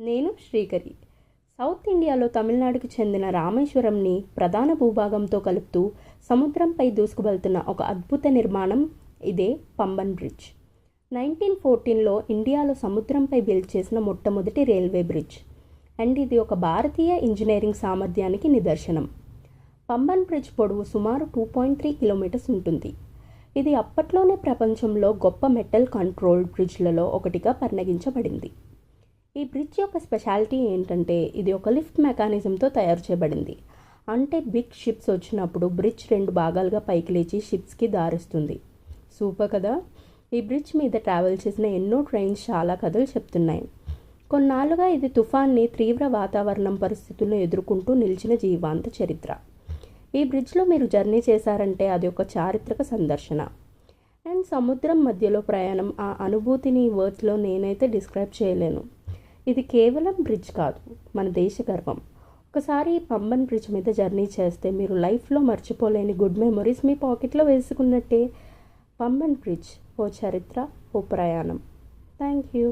నేను శ్రీకరి. సౌత్ ఇండియాలో తమిళనాడుకి చెందిన రామేశ్వరంని ప్రధాన భూభాగంతో కలుపుతూ సముద్రంపై దూసుకువెళ్తున్న ఒక అద్భుత నిర్మాణం ఇదే పంబన్ బ్రిడ్జ్. 1914లో ఇండియాలో సముద్రంపై బిల్డ్ చేసిన మొట్టమొదటి రైల్వే బ్రిడ్జ్ అండ్ ఇది ఒక భారతీయ ఇంజనీరింగ్ సామర్థ్యానికి నిదర్శనం. పంబన్ బ్రిడ్జ్ పొడవు సుమారు 2.3 కిలోమీటర్స్ ఉంటుంది. ఇది అప్పట్లోనే ప్రపంచంలో గొప్ప మెటల్ కంట్రోల్డ్ బ్రిడ్జ్లలో ఒకటిగా పరిగణించబడింది. ఈ బ్రిడ్జ్ యొక్క స్పెషాలిటీ ఏంటంటే ఇది ఒక లిఫ్ట్ మెకానిజంతో తయారు చేయబడింది. అంటే బిగ్ షిప్స్ వచ్చినప్పుడు బ్రిడ్జ్ 2 భాగాలుగా పైకి లేచి షిప్స్కి దారిస్తుంది. సూపర్ కదా. ఈ బ్రిడ్జ్ మీద ట్రావెల్ చేసిన ఎన్నో ట్రైన్స్ చాలా కథలు చెప్తున్నాయి. కొన్నాళ్ళుగా ఇది తుఫాన్ని, తీవ్ర వాతావరణం పరిస్థితులను ఎదుర్కొంటూ నిలిచిన జీవాంత చరిత్ర. ఈ బ్రిడ్జ్లో మీరు జర్నీ చేశారంటే అది ఒక చారిత్రక సందర్శన. అండ్ సముద్రం మధ్యలో ప్రయాణం, ఆ అనుభూతిని వర్డ్స్లో నేనైతే డిస్క్రైబ్ చేయలేను. ఇది కేవలం బ్రిడ్జ్ కాదు, మన దేశ గర్వం. ఒకసారి ఈ పంబన్ బ్రిడ్జ్ మీద జర్నీ చేస్తే మీరు లైఫ్లో మర్చిపోలేని గుడ్ మెమొరీస్ మీ పాకెట్లో వేసుకున్నట్టే. పంబన్ బ్రిడ్జ్ ఓ చరిత్ర, ఓ ప్రయాణం. Thank you.